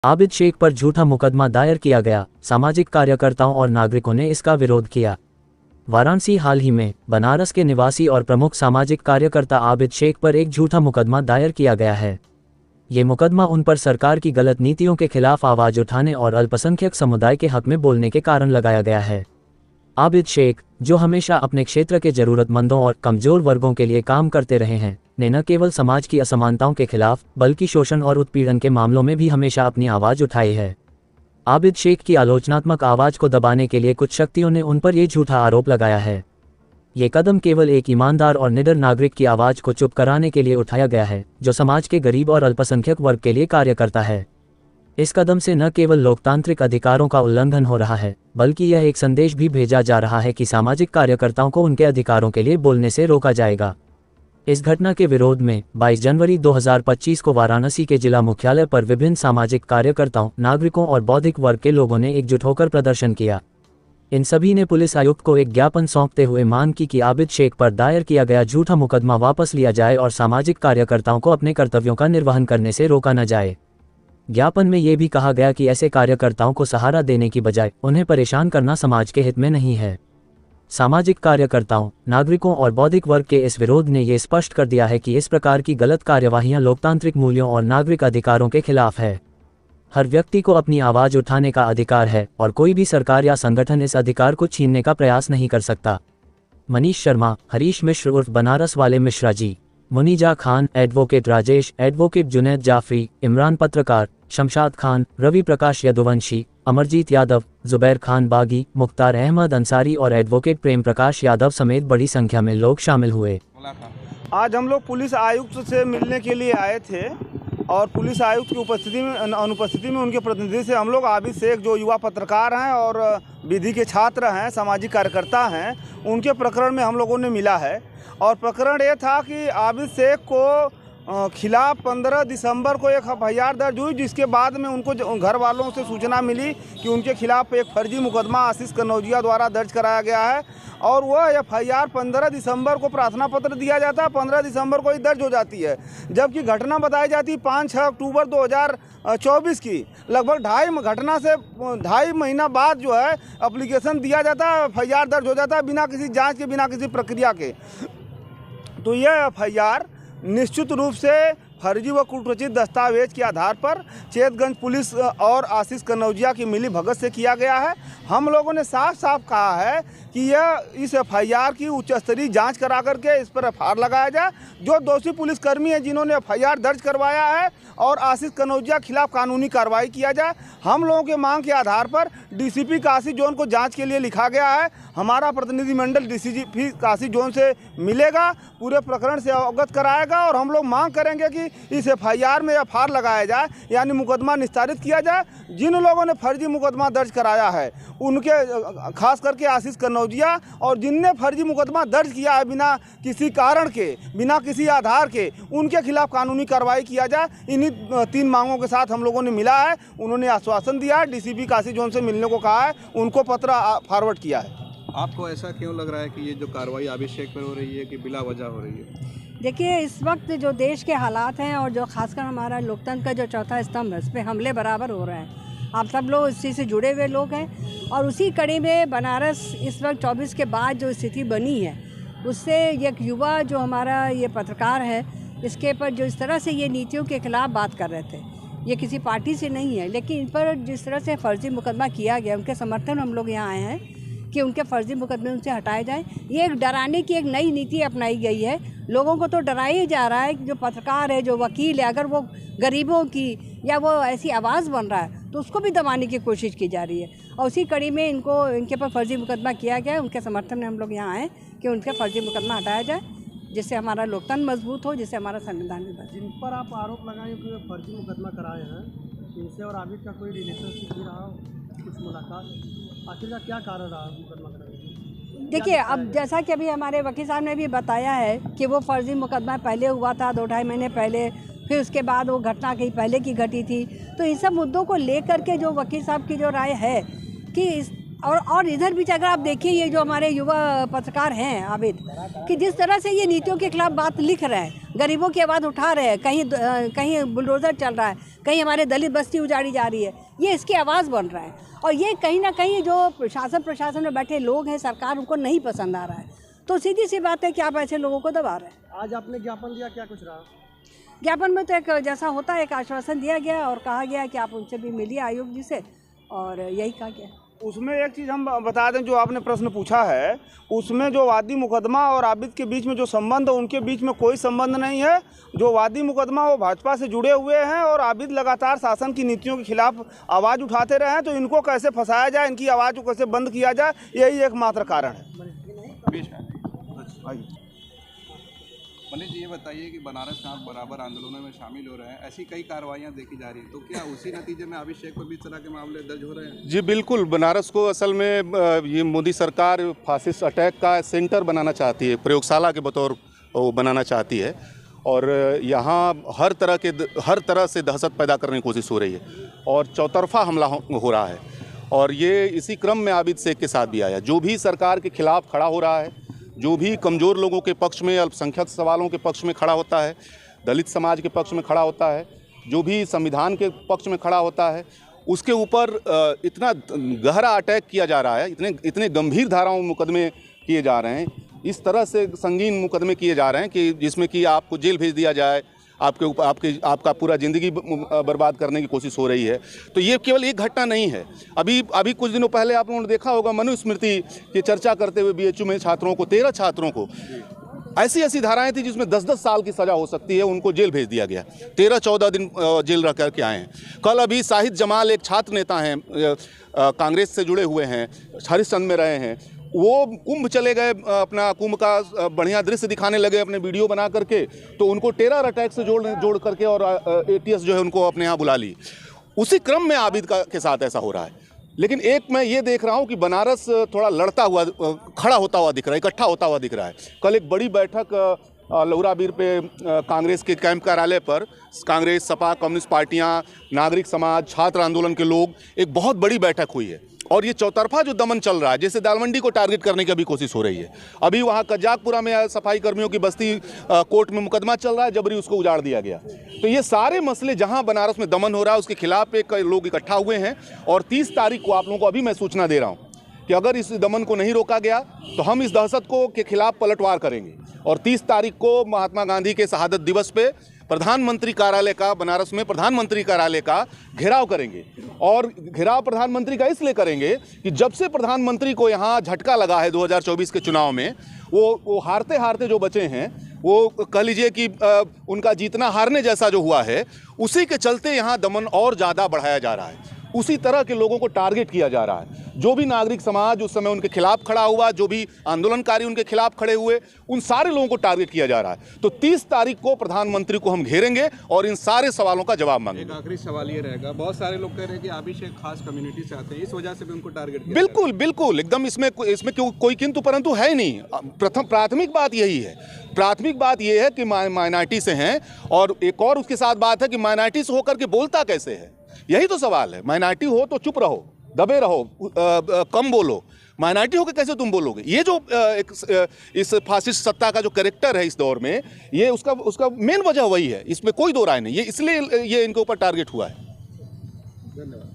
आबिद शेख पर झूठा मुकदमा दायर किया गया, सामाजिक कार्यकर्ताओं और नागरिकों ने इसका विरोध किया। वाराणसी हाल ही में बनारस के निवासी और प्रमुख सामाजिक कार्यकर्ता आबिद शेख पर एक झूठा मुकदमा दायर किया गया है। ये मुकदमा उन पर सरकार की गलत नीतियों के खिलाफ आवाज उठाने और अल्पसंख्यक समुदाय के हक में बोलने के कारण लगाया गया है। आबिद शेख, जो हमेशा अपने क्षेत्र के जरूरतमंदों और कमजोर वर्गों के लिए काम करते रहे हैं, ने न केवल समाज की असमानताओं के खिलाफ बल्कि शोषण और उत्पीड़न के मामलों में भी हमेशा अपनी आवाज उठाई है। आबिद शेख की आलोचनात्मक आवाज को दबाने के लिए कुछ शक्तियों ने उन पर ये झूठा आरोप लगाया है। ये कदम केवल एक ईमानदार और निडर नागरिक की आवाज को चुप कराने के लिए उठाया गया है, जो समाज के गरीब और अल्पसंख्यक वर्ग के लिए कार्य करता है। इस कदम से न केवल लोकतांत्रिक अधिकारों का उल्लंघन हो रहा है, बल्कि यह एक संदेश भी भेजा जा रहा है कि सामाजिक कार्यकर्ताओं को उनके अधिकारों के लिए बोलने से रोका जाएगा। इस घटना के विरोध में 22 जनवरी 2025 को वाराणसी के जिला मुख्यालय पर विभिन्न सामाजिक कार्यकर्ताओं, नागरिकों और बौद्धिक वर्ग के लोगों ने एकजुट होकर प्रदर्शन किया। इन सभी ने पुलिस आयुक्त को एक ज्ञापन सौंपते हुए मांग की कि आबिद शेख पर दायर किया गया झूठा मुकदमा वापस लिया जाए और सामाजिक कार्यकर्ताओं को अपने कर्तव्यों का निर्वहन करने से रोका न जाए। ज्ञापन में ये भी कहा गया कि ऐसे कार्यकर्ताओं को सहारा देने की बजाय उन्हें परेशान करना समाज के हित में नहीं है। सामाजिक कार्यकर्ताओं, नागरिकों और बौद्धिक वर्ग के इस विरोध ने ये स्पष्ट कर दिया है कि इस प्रकार की गलत कार्यवाहियां लोकतांत्रिक मूल्यों और नागरिक अधिकारों के खिलाफ है। हर व्यक्ति को अपनी आवाज उठाने का अधिकार है और कोई भी सरकार या संगठन इस अधिकार को छीनने का प्रयास नहीं कर सकता। मनीष शर्मा, हरीश मिश्र उर्फ बनारस वाले मिश्रा जी, मुनीजा खान, एडवोकेट राजेश, एडवोकेट जुनैद जाफरी, इमरान पत्रकार, शमशाद खान, रवि प्रकाश यदुवंशी, अमरजीत यादव, जुबैर खान बागी, मुख्तार अहमद अंसारी और एडवोकेट प्रेम प्रकाश यादव समेत बड़ी संख्या में लोग शामिल हुए। आज हम लोग पुलिस आयुक्त से मिलने के लिए आए थे और पुलिस आयुक्त की अनुपस्थिति में उनके प्रतिनिधि से हम लोग आबिद शेख, जो युवा पत्रकार हैं और विधि के छात्र हैं, सामाजिक कार्यकर्ता हैं, उनके प्रकरण में हम लोगों ने मिला है। और प्रकरण ये था कि आबिद शेख को खिलाफ 15 दिसंबर को एक एफआईआर दर्ज हुई, जिसके बाद में उनको घर वालों से सूचना मिली कि उनके खिलाफ एक फर्जी मुकदमा आशीष कनौजिया द्वारा दर्ज कराया गया है और वह एफआईआर 15 दिसंबर को प्रार्थना पत्र दिया जाता है, 15 दिसंबर को ही दर्ज हो जाती है। जबकि घटना बताई जाती है 5-6 अक्टूबर 2024 की। लगभग घटना से 2.5 महीना बाद जो है एप्लीकेशन दिया जाता है, एफआईआर दर्ज हो जाता है बिना किसी जाँच के, बिना किसी प्रक्रिया के। तो यह एफआईआर निश्चित रूप से फर्जी व कूटरचित दस्तावेज के आधार पर चेतगंज पुलिस और आशीष कनौजिया की मिली भगत से किया गया है। हम लोगों ने साफ साफ कहा है कि यह इस एफआईआर की उच्च स्तरीय जांच करा करके इस पर एफआईआर लगाया जाए। जो दोषी पुलिसकर्मी हैं जिन्होंने एफआईआर दर्ज करवाया है और आशीष कनौजिया खिलाफ कानूनी कार्रवाई किया जाए। हम लोगों के मांग के आधार पर डीसीपी काशी जोन को जांच के लिए लिखा गया है। हमारा प्रतिनिधिमंडल डीसीपी काशी जोन से मिलेगा, पूरे प्रकरण से अवगत कराएगा और हम लोग मांग करेंगे कि इस एफआईआर में एफआईआर लगाया जाए, यानी मुकदमा निस्तारित किया जाए। जिन लोगों ने फर्जी मुकदमा दर्ज कराया है उनके, खास करके आशीष कनौजिया, और जिनने फर्जी मुकदमा दर्ज किया है बिना किसी कारण के, बिना किसी आधार के, उनके खिलाफ कानूनी कार्रवाई किया जाए। इन्हीं 3 मांगों के साथ हम लोगों ने मिला है। उन्होंने आश्वासन दिया है, डीसीपी काशी जोन से मिलने को कहा है, उनको पत्र फॉरवर्ड किया है। आपको ऐसा क्यों लग रहा है कि ये जो कार्रवाई आबिद शेख पर हो रही है कि बिला वजह हो रही है? देखिए, इस वक्त जो देश के हालात हैं और जो खासकर हमारा लोकतंत्र का जो चौथा स्तंभ है, इस पर हमले बराबर हो रहे हैं। आप सब लोग इस चीज़ से जुड़े हुए लोग हैं और उसी कड़ी में बनारस इस वक्त 24 के बाद जो स्थिति बनी है, उससे एक युवा जो हमारा ये पत्रकार है, इसके पर जो इस तरह से ये नीतियों के खिलाफ बात कर रहे थे, ये किसी पार्टी से नहीं है, लेकिन इन पर जिस तरह से फर्जी मुकदमा किया गया, उनके समर्थन हम लोग यहाँ आए हैं कि उनके फर्जी मुकदमे उनसे हटाए जाएं। ये एक डराने की एक नई नीति अपनाई गई है। लोगों को तो डराया ही जा रहा है कि जो पत्रकार है, जो वकील है, अगर वो गरीबों की या वो ऐसी आवाज़ बन रहा है तो उसको भी दबाने की कोशिश की जा रही है। और उसी कड़ी में इनके पर फर्जी मुकदमा किया गया है। उनके समर्थन में हम लोग यहाँ आए कि उनके फर्जी मुकदमा हटाया जाए, जिससे हमारा लोकतंत्र मजबूत हो, जिससे हमारा संविधान भी बचे। जिन पर आप आरोप लगाए कि फर्जी मुकदमा कराए हैं, इनसे और आबिद का कोई रिलेशनशिप भी रहा, कुछ मुलाकात, आखिर का क्या कारण रहा मुकदमा कराने? देखिए, अब जैसा कि अभी हमारे वकील साहब ने भी बताया है कि वो फर्जी मुकदमा पहले हुआ था 2-2.5 महीने पहले, फिर उसके बाद वो घटना कहीं पहले की घटी थी। तो इन सब मुद्दों को लेकर के जो वकील साहब की जो राय है कि और इधर बीच अगर आप देखिए, ये जो हमारे युवा पत्रकार हैं आबिद, कि जिस तरह से ये नीतियों के खिलाफ बात लिख रहे हैं, गरीबों की आवाज़ उठा रहे हैं, कहीं बुलडोज़र चल रहा है, कहीं हमारे दलित बस्ती उजाड़ी जा रही है, ये इसकी आवाज़ बन रहा है। और ये कहीं ना कहीं जो प्रशासन में बैठे लोग हैं, सरकार, उनको नहीं पसंद आ रहा है। तो सीधी सी बात है कि आप ऐसे लोगों को दबा रहे हैं। आज आपने ज्ञापन दिया, क्या कुछ रहा? ज्ञापन में तो एक जैसा होता है एक आश्वासन दिया गया और कहा गया कि आप उनसे भी मिलिए आयोग जी से, और यही कहा गया। उसमें एक चीज़ हम बता दें, जो आपने प्रश्न पूछा है, उसमें जो वादी मुकदमा और आबिद के बीच में जो संबंध है, उनके बीच में कोई संबंध नहीं है। जो वादी मुकदमा वो भाजपा से जुड़े हुए हैं और आबिद लगातार शासन की नीतियों के खिलाफ आवाज़ उठाते रहे हैं। तो इनको कैसे फंसाया जाए, इनकी आवाज़ को कैसे बंद किया जाए, यही एकमात्र कारण है। मनीष जी, ये बताइए कि बनारस में आप बराबर आंदोलनों में शामिल हो रहे हैं, ऐसी कई कार्रवाइयाँ देखी जा रही हैं, तो क्या उसी नतीजे में अभिषेक पर भी इस तरह के मामले दर्ज हो रहे हैं? जी बिल्कुल, बनारस को असल में ये मोदी सरकार फासिस्ट अटैक का सेंटर बनाना चाहती है, प्रयोगशाला के बतौर वो बनाना चाहती है, और यहाँ हर तरह से दहशत पैदा करने की कोशिश हो रही है और चौतरफा हमला हो रहा है। और ये इसी क्रम में आबिद शेख के साथ भी आया। जो भी सरकार के खिलाफ खड़ा हो रहा है, जो भी कमज़ोर लोगों के पक्ष में, अल्पसंख्यक सवालों के पक्ष में खड़ा होता है, दलित समाज के पक्ष में खड़ा होता है, जो भी संविधान के पक्ष में खड़ा होता है, उसके ऊपर इतना गहरा अटैक किया जा रहा है, इतने गंभीर धाराओं में मुकदमे किए जा रहे हैं, इस तरह से संगीन मुकदमे किए जा रहे हैं कि जिसमें कि आपको जेल भेज दिया जाए, आपका पूरा ज़िंदगी बर्बाद करने की कोशिश हो रही है। तो ये केवल एक घटना नहीं है। अभी कुछ दिनों पहले आप लोगों ने देखा होगा, मनुस्मृति की चर्चा करते हुए बीएचयू में छात्रों को, 13 छात्रों को ऐसी धाराएं थी जिसमें 10-10 साल की सज़ा हो सकती है, उनको जेल भेज दिया गया। 13-14 दिन जेल रह करके आए हैं। कल अभी शाहिद जमाल, एक छात्र नेता हैं, कांग्रेस से जुड़े हुए हैं, हरिश्चंद्र में रहे हैं, वो कुंभ चले गए, अपना कुंभ का बढ़िया दृश्य दिखाने लगे अपने वीडियो बना करके, तो उनको टेरर अटैक से जोड़ करके और ATS जो है उनको अपने यहाँ बुला ली। उसी क्रम में आबिद के साथ ऐसा हो रहा है। लेकिन एक मैं ये देख रहा हूँ कि बनारस थोड़ा लड़ता हुआ, खड़ा होता हुआ दिख रहा है, इकट्ठा होता हुआ दिख रहा है। कल एक बड़ी बैठक लौराबीर पे कांग्रेस के कैंप कार्यालय पर कांग्रेस, सपा, कम्युनिस्ट पार्टियां, नागरिक समाज, छात्र आंदोलन के लोग, एक बहुत बड़ी बैठक हुई है। और ये चौतरफा जो दमन चल रहा है, जैसे दालमंडी को टारगेट करने की अभी कोशिश हो रही है। अभी वहाँ कजाकपुरा में सफाई कर्मियों की बस्ती कोर्ट में मुकदमा चल रहा है, जबरी उसको उजाड़ दिया गया। तो ये सारे मसले जहाँ बनारस में दमन हो रहा है, उसके खिलाफ एक लोग इकट्ठा हुए हैं। और 30 तारीख को आप लोगों को अभी मैं सूचना दे रहा हूँ कि अगर इस दमन को नहीं रोका गया तो हम इस दहशत के खिलाफ पलटवार करेंगे। और 30 तारीख को महात्मा गांधी के शहादत दिवस पे प्रधानमंत्री कार्यालय का, बनारस में प्रधानमंत्री कार्यालय का घेराव करेंगे। और घेराव प्रधानमंत्री का इसलिए करेंगे कि जब से प्रधानमंत्री को यहाँ झटका लगा है 2024 के चुनाव में, वो हारते हारते जो बचे हैं, वो कह लीजिए कि उनका जीतना हारने जैसा जो हुआ है, उसी के चलते यहाँ दमन और ज़्यादा बढ़ाया जा रहा है। उसी तरह के लोगों को टारगेट किया जा रहा है। जो भी नागरिक समाज उस समय उनके खिलाफ खड़ा हुआ, जो भी आंदोलनकारी उनके खिलाफ खड़े हुए, उन सारे लोगों को टारगेट किया जा रहा है। तो 30 तारीख को प्रधानमंत्री को हम घेरेंगे और इन सारे सवालों का जवाब मांगेंगे। एक आखिरी सवाल ये रहेगा, बहुत सारे लोग कह रहे हैं कि अभिषेक खास कम्युनिटी से आते हैं, इस वजह से भी उनको टारगेट किया। बिल्कुल एकदम इसमें कोई किंतु परंतु है नहीं। प्राथमिक बात यही है, प्राथमिक बात यह है कि माइनॉरिटी से हैं। और एक और उसके साथ बात है कि माइनॉरिटी से होकर के बोलता कैसे है, यही तो सवाल है। माइनॉरिटी हो तो चुप रहो, दबे रहो, कम बोलो। माइनॉरिटी होकर कैसे तुम बोलोगे? ये जो इस फासिस्ट सत्ता का जो कैरेक्टर है इस दौर में, ये उसका मेन वजह वही है, इसमें कोई दो राय नहीं। ये इसलिए ये इनके ऊपर टारगेट हुआ है। धन्यवाद।